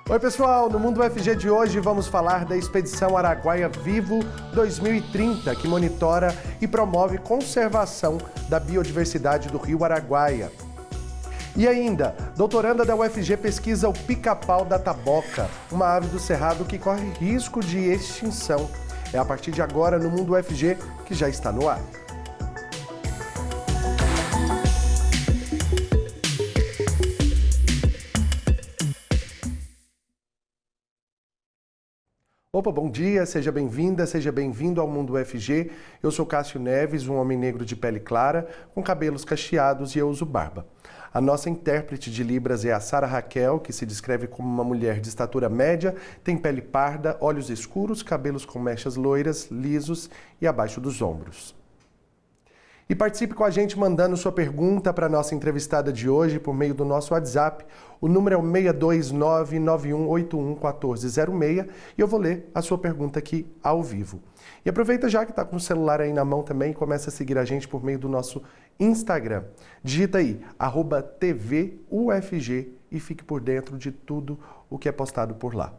Oi pessoal, no Mundo UFG de hoje vamos falar da Expedição Araguaia Vivo 2030, que monitora e promove conservação da biodiversidade do rio Araguaia. E ainda, doutoranda da UFG pesquisa o pica-pau da taboca, uma ave do cerrado que corre risco de extinção. É a partir de agora no Mundo UFG que já está no ar. Opa, bom dia, seja bem-vinda, seja bem-vindo ao Mundo UFG. Eu sou Cássio Neves, um homem negro de pele clara, com cabelos cacheados e eu uso barba. A nossa intérprete de Libras é a Sara Raquel, que se descreve como uma mulher de estatura média, tem pele parda, olhos escuros, cabelos com mechas loiras, lisos e abaixo dos ombros. E participe com a gente mandando sua pergunta para a nossa entrevistada de hoje por meio do nosso WhatsApp. O número é o 62991811406 e eu vou ler a sua pergunta aqui ao vivo. E aproveita já que está com o celular aí na mão também e começa a seguir a gente por meio do nosso Instagram. Digita aí, @TVUFG e fique por dentro de tudo o que é postado por lá.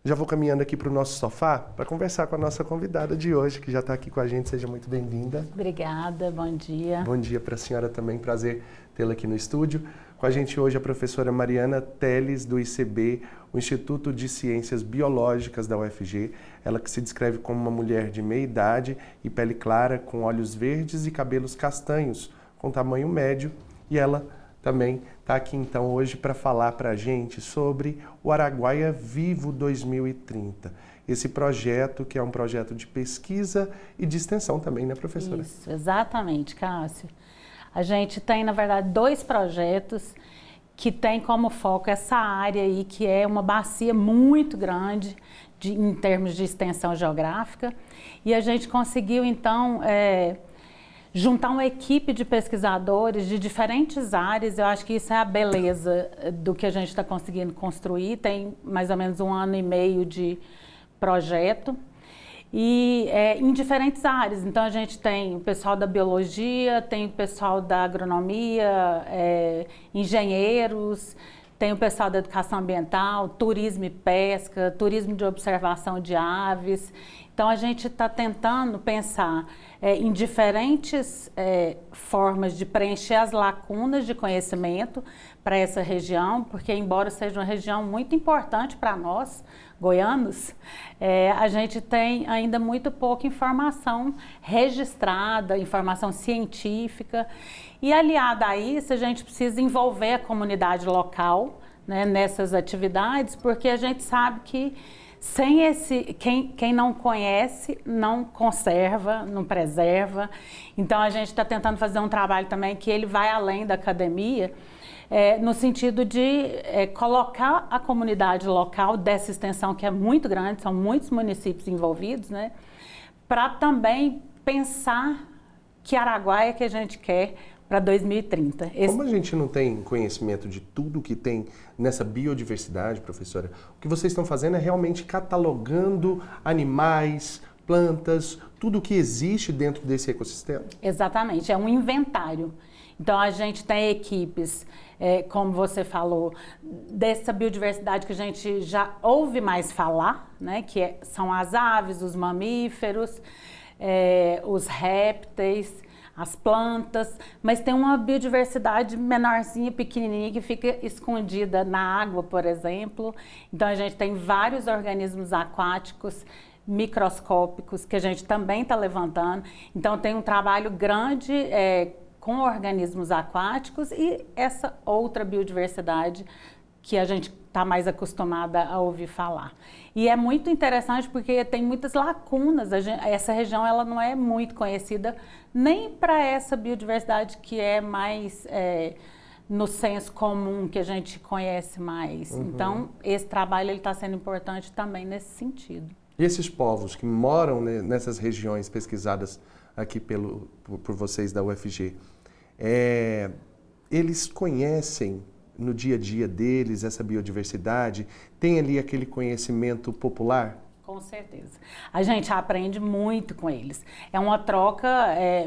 Já vou caminhando aqui para o nosso sofá para conversar com a nossa convidada de hoje, que já está aqui com a gente. Seja muito bem-vinda. Obrigada, bom dia. Bom dia para a senhora também, prazer tê-la aqui no estúdio. Com a gente hoje a professora Mariana Teles, do ICB, o Instituto de Ciências Biológicas da UFG. Ela que se descreve como uma mulher de meia idade e pele clara, com olhos verdes e cabelos castanhos, com tamanho médio. E ela também está aqui então hoje para falar para a gente sobre o Araguaia Vivo 2030. Esse projeto que é um projeto de pesquisa e de extensão também, né, professora? Isso, exatamente, Cássio. A gente tem, na verdade, dois projetos que tem como foco essa área aí, que é uma bacia muito grande em termos de extensão geográfica. E a gente conseguiu, então, juntar uma equipe de pesquisadores de diferentes áreas. Eu acho que isso é a beleza do que a gente está conseguindo construir. Tem mais ou menos 1 ano e meio de projeto e em diferentes áreas. Então a gente tem o pessoal da biologia, tem o pessoal da agronomia, engenheiros, tem o pessoal da educação ambiental, turismo e pesca, turismo de observação de aves. Então a gente está tentando pensar em diferentes formas de preencher as lacunas de conhecimento para essa região, porque embora seja uma região muito importante para nós, goianos, a gente tem ainda muito pouca informação registrada, informação científica, e aliada a isso a gente precisa envolver a comunidade local, né, nessas atividades, porque a gente sabe que sem quem não conhece, não conserva, não preserva. Então a gente está tentando fazer um trabalho também que ele vai além da academia, no sentido de colocar a comunidade local dessa extensão que é muito grande, são muitos municípios envolvidos, né, para também pensar que Araguaia que a gente quer para 2030. Como a gente não tem conhecimento de tudo que tem nessa biodiversidade, professora, o que vocês estão fazendo é realmente catalogando animais, plantas, tudo que existe dentro desse ecossistema? Exatamente, é um inventário. Então a gente tem equipes, como você falou, dessa biodiversidade que a gente já ouve mais falar, né, que são as aves, os mamíferos, os répteis, as plantas, mas tem uma biodiversidade menorzinha, pequenininha, que fica escondida na água, por exemplo. Então a gente tem vários organismos aquáticos microscópicos que a gente também está levantando. Então tem um trabalho grande com organismos aquáticos e essa outra biodiversidade que a gente está mais acostumada a ouvir falar. E é muito interessante porque tem muitas lacunas. Essa região ela não é muito conhecida nem para essa biodiversidade que é mais no senso comum, que a gente conhece mais. Uhum. Então, esse trabalho está sendo importante também nesse sentido. E esses povos que moram, né, nessas regiões pesquisadas aqui por vocês da UFG, eles conhecem no dia a dia deles essa biodiversidade? Tem ali aquele conhecimento popular? Com certeza. A gente aprende muito com eles. É uma troca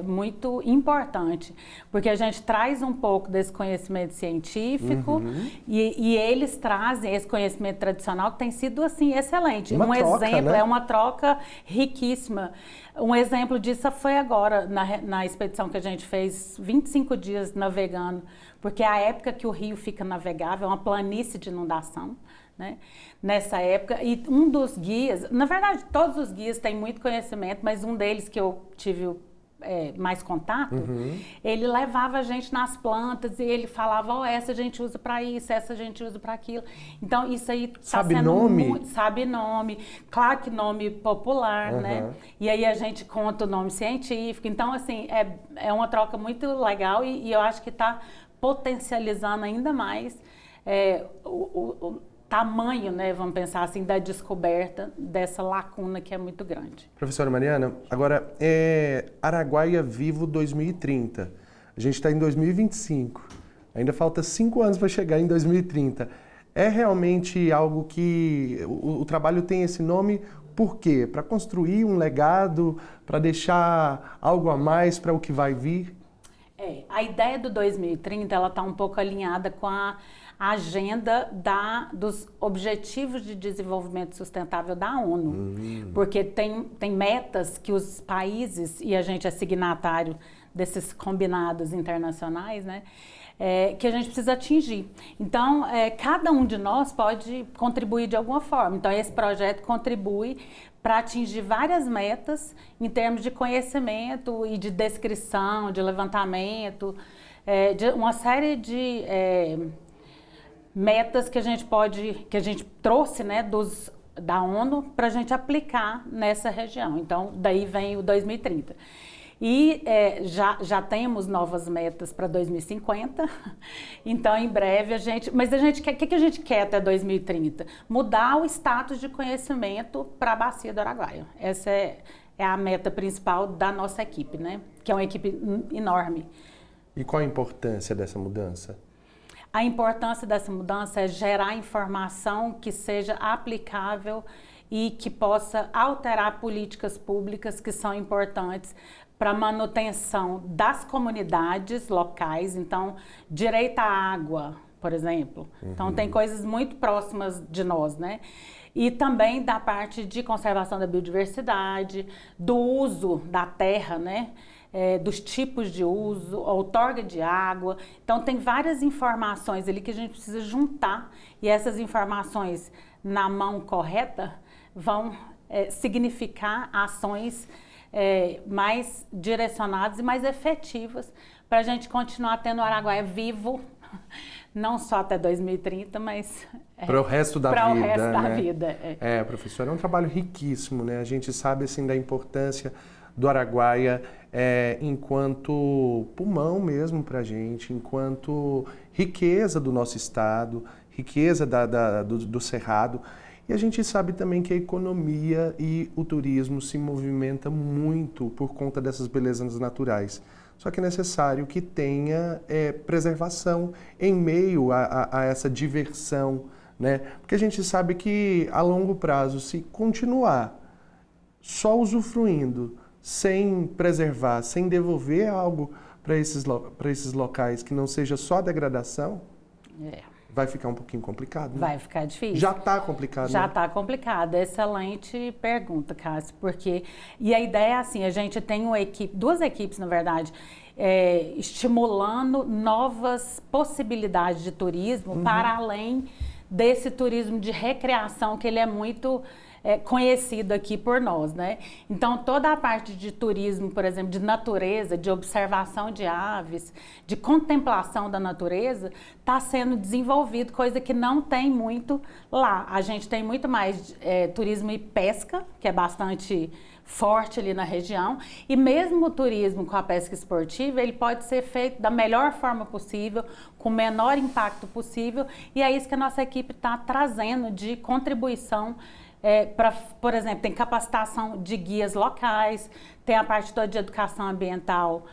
muito importante, porque a gente traz um pouco desse conhecimento científico e eles trazem esse conhecimento tradicional que tem sido assim excelente. Uma troca, exemplo, né? é uma troca riquíssima. Um exemplo disso foi agora, na expedição que a gente fez, 25 dias navegando, porque é a época que o rio fica navegável, é uma planície de inundação, né? Nessa época, e um dos guias, na verdade todos os guias têm muito conhecimento, mas um deles que eu tive mais contato, ele levava a gente nas plantas e ele falava, essa a gente usa para isso, essa a gente usa para aquilo. Então isso aí está sendo nome? muito, sabe nome, claro que nome popular, né? E aí a gente conta o nome científico. Então assim, é uma troca muito legal e eu acho que está potencializando ainda mais o tamanho, né, vamos pensar assim, da descoberta dessa lacuna que é muito grande. Professora Mariana, agora Araguaia Vivo 2030. A gente está em 2025. Ainda falta 5 anos para chegar em 2030. É realmente algo que o trabalho tem esse nome por quê? Para construir um legado, para deixar algo a mais para o que vai vir? A ideia do 2030 ela está um pouco alinhada com a agenda dos Objetivos de Desenvolvimento Sustentável da ONU, porque tem metas que os países, e a gente é signatário desses combinados internacionais, né, que a gente precisa atingir. Então, cada um de nós pode contribuir de alguma forma. Então, esse projeto contribui para atingir várias metas em termos de conhecimento e de descrição, de levantamento, de uma série de metas que a gente trouxe, né, da ONU para a gente aplicar nessa região. Então, daí vem o 2030. E já temos novas metas para 2050, então em breve mas a gente quer, o que a gente quer até 2030? Mudar o status de conhecimento para a Bacia do Araguaia. Essa é a meta principal da nossa equipe, né? Que é uma equipe enorme. E qual a importância dessa mudança? A importância dessa mudança é gerar informação que seja aplicável e que possa alterar políticas públicas que são importantes para a manutenção das comunidades locais. Então, direito à água, por exemplo. Então, tem coisas muito próximas de nós, né? E também da parte de conservação da biodiversidade, do uso da terra, né? Dos tipos de uso, outorga de água. Então, tem várias informações ali que a gente precisa juntar e essas informações, na mão correta, vão significar ações mais direcionadas e mais efetivas para a gente continuar tendo o Araguaia vivo, não só até 2030, mas para o resto da vida. Para o resto da né? vida. Professora, é um trabalho riquíssimo, né? A gente sabe assim da importância do Araguaia enquanto pulmão mesmo para a gente, enquanto riqueza do nosso estado, riqueza do Cerrado. E a gente sabe também que a economia e o turismo se movimentam muito por conta dessas belezas naturais. Só que é necessário que tenha preservação em meio a essa diversão, né? Porque a gente sabe que a longo prazo, se continuar só usufruindo, sem preservar, sem devolver algo para esses locais que não seja só degradação, vai ficar um pouquinho complicado, né? Vai ficar difícil. Já está complicado, Já né? está complicado. Excelente pergunta, Cássio, porque... E a ideia é assim, a gente tem duas equipes, na verdade, estimulando novas possibilidades de turismo para além desse turismo de recreação, que ele é muito conhecido aqui por nós, né? Então, toda a parte de turismo, por exemplo, de natureza, de observação de aves, de contemplação da natureza, está sendo desenvolvido, coisa que não tem muito lá. A gente tem muito mais turismo e pesca, que é bastante forte ali na região, e mesmo o turismo com a pesca esportiva, ele pode ser feito da melhor forma possível, com o menor impacto possível, e é isso que a nossa equipe está trazendo de contribuição. Por exemplo, tem capacitação de guias locais, tem a parte toda de educação ambiental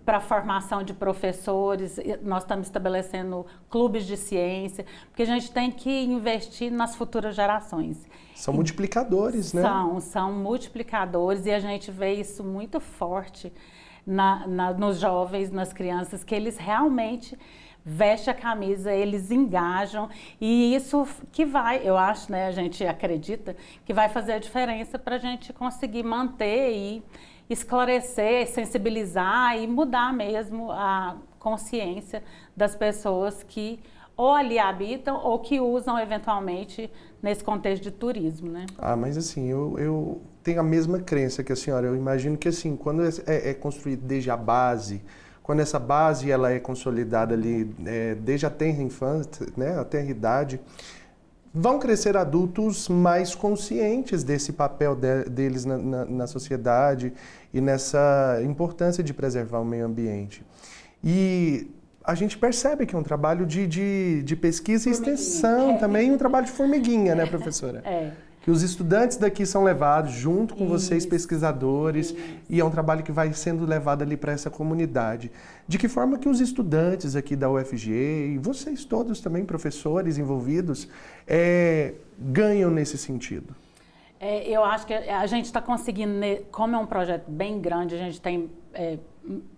para a formação de professores, nós estamos estabelecendo clubes de ciência, porque a gente tem que investir nas futuras gerações. São multiplicadores, né? São multiplicadores e a gente vê isso muito forte nos jovens, nas crianças, que eles realmente vestem a camisa, eles engajam e isso que vai, eu acho, né, a gente acredita que vai fazer a diferença para a gente conseguir manter e esclarecer, sensibilizar e mudar mesmo a consciência das pessoas que ou ali habitam ou que usam eventualmente nesse contexto de turismo, né? Mas assim, eu tenho a mesma crença que a senhora. Eu imagino que assim, quando é construído desde a base, quando essa base ela é consolidada ali desde a tenra infância, né, a tenra idade, vão crescer adultos mais conscientes desse papel deles na sociedade e nessa importância de preservar o meio ambiente. E a gente percebe que é um trabalho de pesquisa e extensão também, um trabalho de formiguinha, né, professora? Que os estudantes daqui são levados junto com vocês, pesquisadores, e é um trabalho que vai sendo levado ali para essa comunidade. De que forma que os estudantes aqui da UFG, e vocês todos também, professores envolvidos, ganham nesse sentido? Eu acho que a gente está conseguindo, como é um projeto bem grande, a gente tem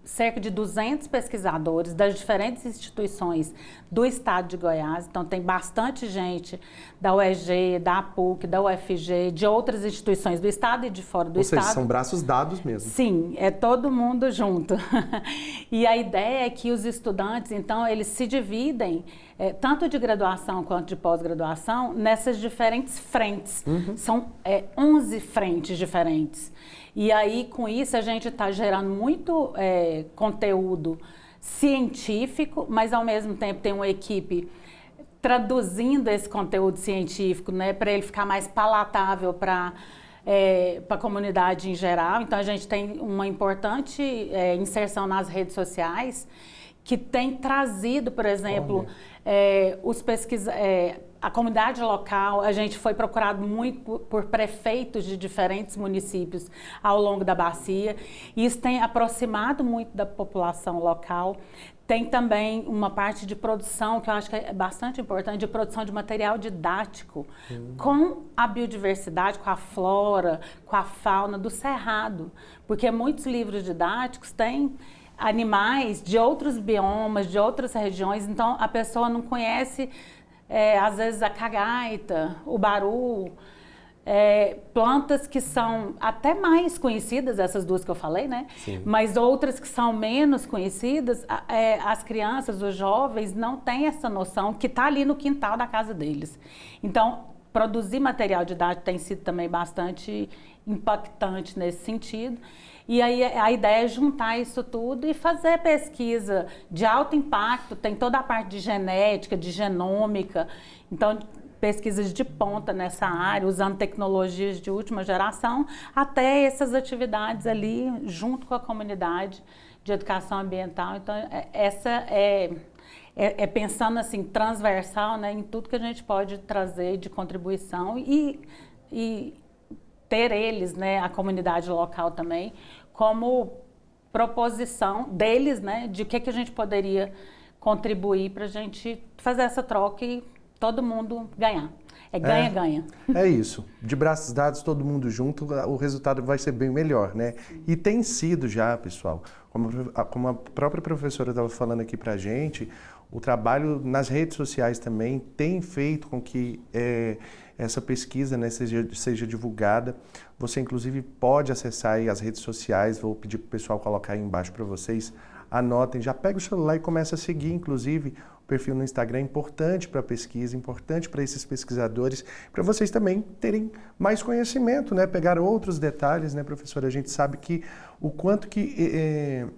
cerca de 200 pesquisadores das diferentes instituições do estado de Goiás, então tem bastante gente da UEG, da PUC, da UFG, de outras instituições do estado e de fora do estado. Ou seja, são braços dados mesmo. Sim, é todo mundo junto. E a ideia é que os estudantes, então, eles se dividem, tanto de graduação quanto de pós-graduação, nessas diferentes frentes. São 11 frentes diferentes. E aí, com isso, a gente está gerando muito conteúdo científico, mas, ao mesmo tempo, tem uma equipe traduzindo esse conteúdo científico, né, para ele ficar mais palatável para a comunidade em geral. Então, a gente tem uma importante inserção nas redes sociais, que tem trazido, por exemplo, a comunidade local. A gente foi procurado muito por prefeitos de diferentes municípios ao longo da bacia. Isso tem aproximado muito da população local. Tem também uma parte de produção, que eu acho que é bastante importante, de produção de material didático com a biodiversidade, com a flora, com a fauna do Cerrado. Porque muitos livros didáticos têm animais de outros biomas, de outras regiões, então a pessoa não conhece, às vezes, a cagaita, o baru, plantas que são até mais conhecidas, essas duas que eu falei, né? Sim. Mas outras que são menos conhecidas, as crianças, os jovens não têm essa noção que está ali no quintal da casa deles. Então, produzir material didático tem sido também bastante impactante nesse sentido. E aí a ideia é juntar isso tudo e fazer pesquisa de alto impacto. Tem toda a parte de genética, de genômica, então pesquisas de ponta nessa área, usando tecnologias de última geração, até essas atividades ali junto com a comunidade de educação ambiental. Então essa é pensando assim transversal, né, em tudo que a gente pode trazer de contribuição e ter eles, né, a comunidade local também, como proposição deles, né, de o que a gente poderia contribuir para a gente fazer essa troca e todo mundo ganhar. Ganha-ganha. É isso. De braços dados, todo mundo junto, o resultado vai ser bem melhor, né? E tem sido já, pessoal, como a própria professora estava falando aqui para a gente, o trabalho nas redes sociais também tem feito com que essa pesquisa, né, seja divulgada. Você, inclusive, pode acessar aí as redes sociais. Vou pedir para o pessoal colocar aí embaixo para vocês. Anotem, já pega o celular e começa a seguir, inclusive, o perfil no Instagram. É importante para a pesquisa, importante para esses pesquisadores, para vocês também terem mais conhecimento, né? Pegar outros detalhes, né, professora? A gente sabe que o quanto que,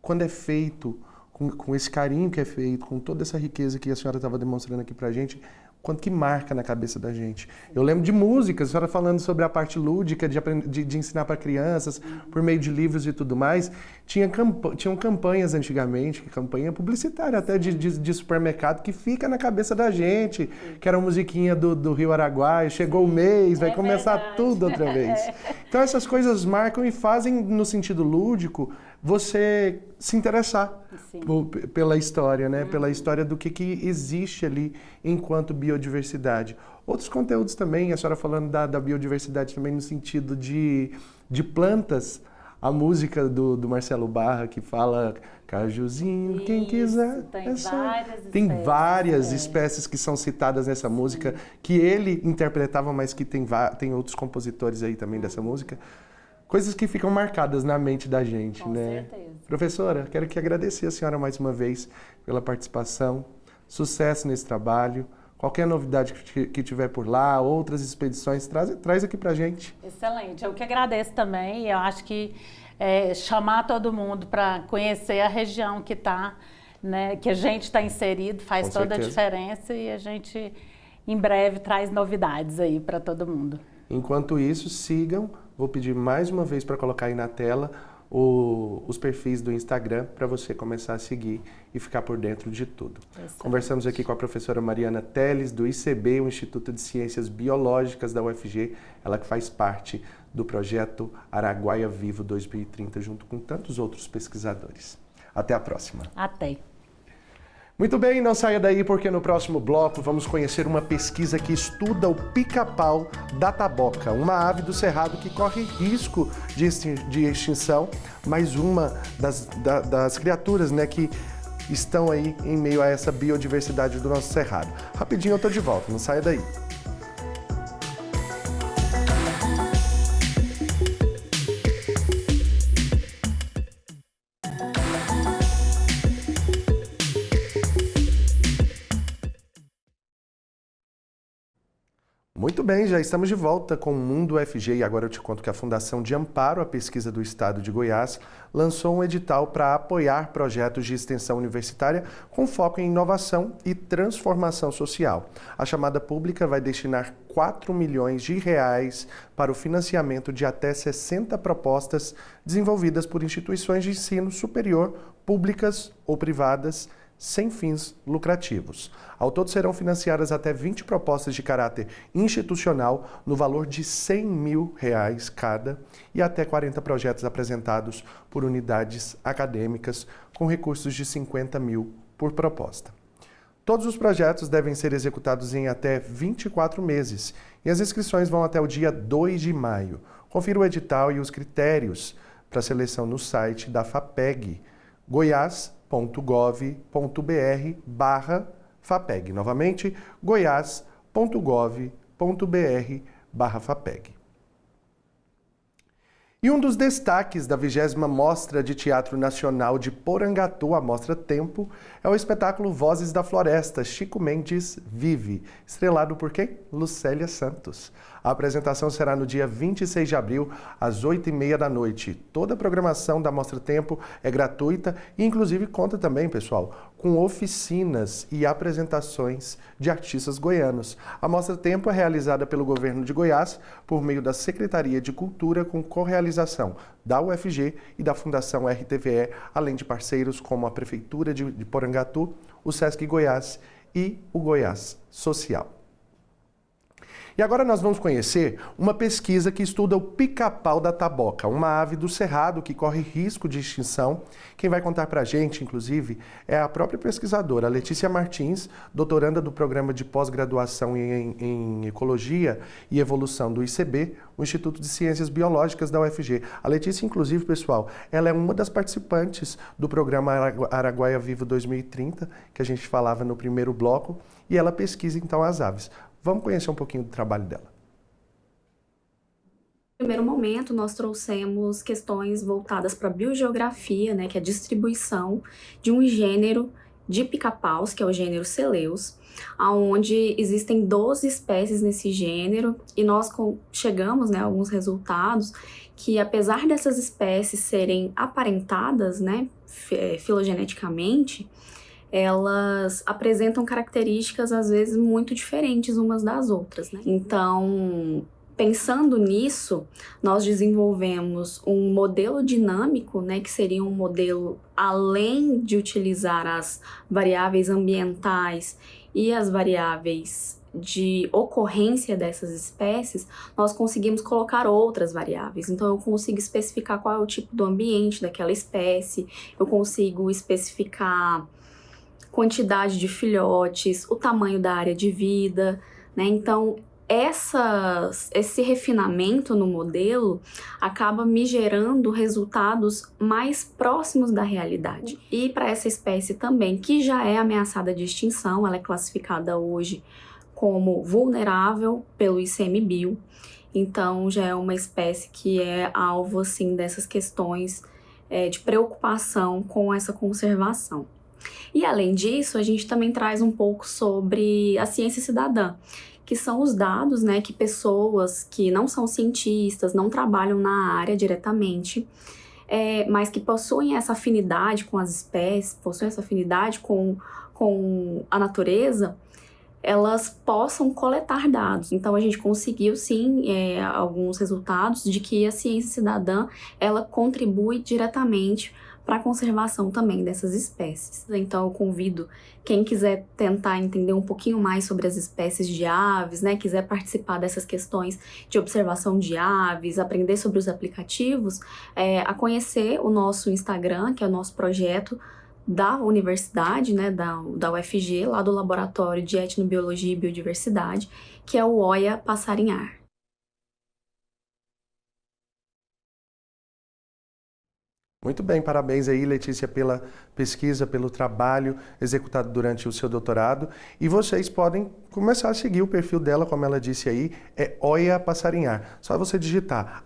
quando é feito, com esse carinho que é feito, com toda essa riqueza que a senhora estava demonstrando aqui para a gente, quanto que marca na cabeça da gente. Eu lembro de músicas, a senhora falando sobre a parte lúdica, de ensinar para crianças, por meio de livros e tudo mais. Tinham campanhas antigamente, campanha publicitária até de supermercado, que fica na cabeça da gente, que era uma musiquinha do Rio Araguaia, chegou o mês, vai começar tudo outra vez. Então essas coisas marcam e fazem, no sentido lúdico, você se interessar Sim. pela história, né? Pela história do que existe ali enquanto biodiversidade. Outros conteúdos também, a senhora falando da biodiversidade também no sentido de plantas, a música do Marcelo Barra que fala cajuzinho, Isso, quem quiser. Tem várias espécies que são citadas nessa música, que ele interpretava, mas que tem outros compositores aí também dessa música. Coisas que ficam marcadas na mente da gente, Com né? certeza. Professora, quero que agradecer a senhora mais uma vez pela participação. Sucesso nesse trabalho. Qualquer novidade que tiver por lá, outras expedições, traz aqui pra gente. Excelente. Eu que agradeço também. Eu acho que chamar todo mundo para conhecer a região que tá, né, que a gente está inserido faz toda a diferença e a gente em breve traz novidades aí para todo mundo. Enquanto isso, sigam. Vou pedir mais uma vez para colocar aí na tela os perfis do Instagram para você começar a seguir e ficar por dentro de tudo. Excelente. Conversamos aqui com a professora Mariana Teles, do ICB, o Instituto de Ciências Biológicas da UFG, ela que faz parte do projeto Araguaia Vivo 2030, junto com tantos outros pesquisadores. Até a próxima. Até. Muito bem, não saia daí porque no próximo bloco vamos conhecer uma pesquisa que estuda o pica-pau da taboca, uma ave do cerrado que corre risco de extinção, mais uma das criaturas, né, que estão aí em meio a essa biodiversidade do nosso cerrado. Rapidinho eu tô de volta, não saia daí. Muito bem, já estamos de volta com o Mundo UFG e agora eu te conto que a Fundação de Amparo à Pesquisa do Estado de Goiás lançou um edital para apoiar projetos de extensão universitária com foco em inovação e transformação social. A chamada pública vai destinar 4 milhões de reais para o financiamento de até 60 propostas desenvolvidas por instituições de ensino superior, públicas ou privadas, sem fins lucrativos. Ao todo serão financiadas até 20 propostas de caráter institucional no valor de R$100 mil cada e até 40 projetos apresentados por unidades acadêmicas com recursos de 50 mil por proposta. Todos os projetos devem ser executados em até 24 meses e as inscrições vão até o dia 2 de maio. Confira o edital e os critérios para seleção no site da FAPEG, goiás.gov.br/FAPEG. Novamente, goiás.gov.br/FAPEG. E um dos destaques da 20ª Mostra de Teatro Nacional de Porangatu, a Mostra Tempo, é o espetáculo Vozes da Floresta, Chico Mendes Vive, estrelado por quem? Lucélia Santos. A apresentação será no dia 26 de abril, às 8h30 da noite. Toda a programação da Mostra Tempo é gratuita e, inclusive, conta também, pessoal, com oficinas e apresentações de artistas goianos. A Mostra Tempo é realizada pelo Governo de Goiás por meio da Secretaria de Cultura, com correalização da UFG e da Fundação RTVE, além de parceiros como a Prefeitura de Porangatu, o Sesc Goiás e o Goiás Social. E agora nós vamos conhecer uma pesquisa que estuda o pica-pau da taboca, uma ave do cerrado que corre risco de extinção. Quem vai contar para a gente, inclusive, é a própria pesquisadora Letícia Martins, doutoranda do Programa de Pós-Graduação em Ecologia e Evolução do ICB, o Instituto de Ciências Biológicas da UFG. A Letícia, inclusive, pessoal, ela é uma das participantes do programa Araguaia Vivo 2030, que a gente falava no primeiro bloco, e ela pesquisa, então, as aves. Vamos conhecer um pouquinho do trabalho dela. No primeiro momento, nós trouxemos questões voltadas para a biogeografia, né, que é a distribuição de um gênero de pica-paus, que é o gênero Celeus, onde existem 12 espécies nesse gênero, e nós chegamos, né, a alguns resultados que, apesar dessas espécies serem aparentadas, né, filogeneticamente, elas apresentam características, às vezes, muito diferentes umas das outras, né? Então, pensando nisso, nós desenvolvemos um modelo dinâmico, né, que seria um modelo, além de utilizar as variáveis ambientais e as variáveis de ocorrência dessas espécies, nós conseguimos colocar outras variáveis. Então, eu consigo especificar qual é o tipo do ambiente daquela espécie, eu consigo especificar quantidade de filhotes, o tamanho da área de vida, né? Então, esse refinamento no modelo acaba me gerando resultados mais próximos da realidade. E para essa espécie também, que já é ameaçada de extinção, ela é classificada hoje como vulnerável pelo ICMBio, então já é uma espécie que é alvo assim, dessas questões de preocupação com essa conservação. E além disso, a gente também traz um pouco sobre a ciência cidadã, que são os dados, né, que pessoas que não são cientistas, não trabalham na área diretamente, mas que possuem essa afinidade com as espécies, possuem essa afinidade com a natureza, elas possam coletar dados. Então, a gente conseguiu, sim, alguns resultados de que a ciência cidadã, ela contribui diretamente para a conservação também dessas espécies. Então, eu convido quem quiser tentar entender um pouquinho mais sobre as espécies de aves, né, quiser participar dessas questões de observação de aves, aprender sobre os aplicativos, a conhecer o nosso Instagram, que é o nosso projeto da universidade, né, da UFG, lá do Laboratório de Etnobiologia e Biodiversidade, que é o OIA Passarinhar. Muito bem, parabéns aí, Letícia, pela pesquisa, pelo trabalho executado durante o seu doutorado. E vocês podem começar a seguir o perfil dela, como ela disse aí, é Oia Passarinhar. Só você digitar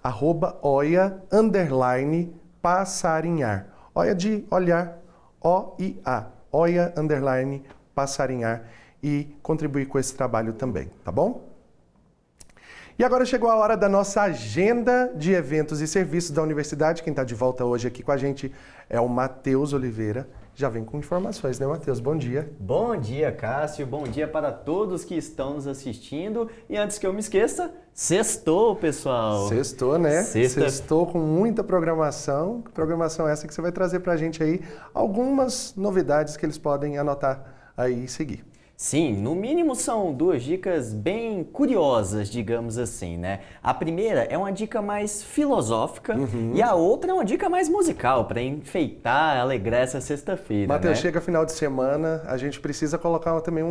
@Oia_Passarinhar. Oia de olhar, O-I-A, Oia_Passarinhar, e contribuir com esse trabalho também, tá bom? E agora chegou a hora da nossa agenda de eventos e serviços da universidade. Quem está de volta hoje aqui com a gente é o Matheus Oliveira. Já vem com informações, né, Matheus? Bom dia. Bom dia, Cássio. Bom dia para todos que estão nos assistindo. E antes que eu me esqueça, sextou, pessoal. Sextou, né? Sextou com muita programação. Programação essa que você vai trazer para a gente aí algumas novidades que eles podem anotar aí e seguir. Sim, no mínimo são duas dicas bem curiosas, digamos assim, né? A primeira é uma dica mais filosófica e a outra é uma dica mais musical, para enfeitar, alegrar essa sexta-feira, Matheus, né? chega final de semana, a gente precisa colocar também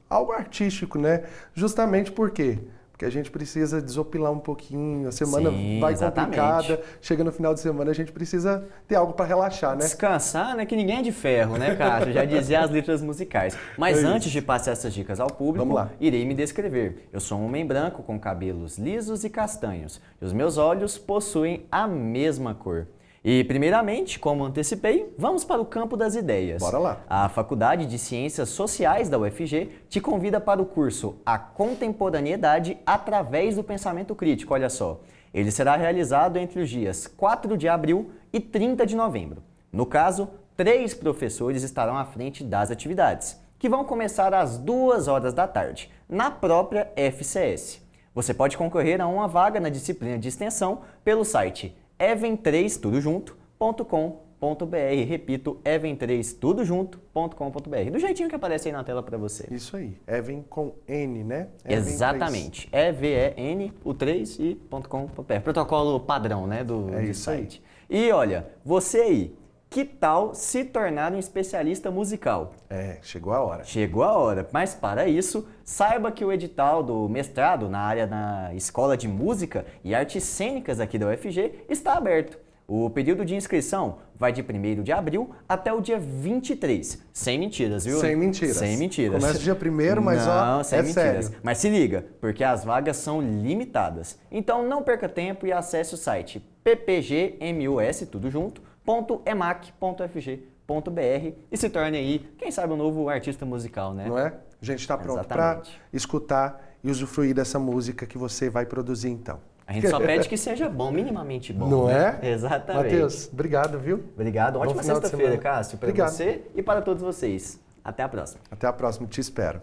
algo artístico, né? Justamente por quê? Porque a gente precisa desopilar um pouquinho, a semana vai complicada, chega no final de semana, a gente precisa ter algo para relaxar, né? Descansar, né? Que ninguém é de ferro, né, Cássio? Já dizia as letras musicais. Mas antes de passar essas dicas ao público, irei me descrever. Eu sou um homem branco com cabelos lisos e castanhos, e os meus olhos possuem a mesma cor. E, primeiramente, como antecipei, vamos para o campo das ideias. Bora lá. A Faculdade de Ciências Sociais da UFG te convida para o curso A Contemporaneidade através do Pensamento Crítico, olha só. Ele será realizado entre os dias 4 de abril e 30 de novembro. No caso, 3 professores estarão à frente das atividades, que vão começar às 2 horas da tarde, na própria FCS. Você pode concorrer a uma vaga na disciplina de extensão pelo site even3tudojunto.com.br. Repito, even3tudojunto.com.br. Do jeitinho que aparece aí na tela para você. Isso aí, Even com N, né? Exatamente. EVEN, o 3 e .com.br. Protocolo padrão, né, do site. Aí. E olha, você aí, que tal se tornar um especialista musical? Chegou a hora. Chegou a hora, mas para isso, saiba que o edital do mestrado na área da Escola de Música e Artes Cênicas aqui da UFG está aberto. O período de inscrição vai de 1º de abril até o dia 23. Sem mentiras, viu? Sem mentiras. Sem mentiras. Começa dia 1º, mas não, sem mentiras. sério. Mas se liga, porque as vagas são limitadas. Então não perca tempo e acesse o site ppgmus, tudo junto, .emac.fg.br e se torne aí, quem sabe, um novo artista musical, né? Não é? A gente está pronto para escutar e usufruir dessa música que você vai produzir, então. A gente só pede que seja bom, minimamente bom. Não né? é? Exatamente. Matheus, obrigado, viu? Obrigado. Ótima sexta-feira, Cássio, para você e para todos vocês. Até a próxima. Até a próxima, te espero.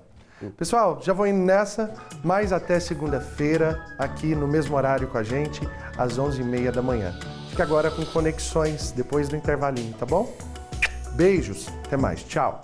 Pessoal, já vou indo nessa, mas até segunda-feira, aqui no mesmo horário com a gente, às 11h30 da manhã. Fica agora com Conexões, depois do intervalinho, tá bom? Beijos, até mais, tchau!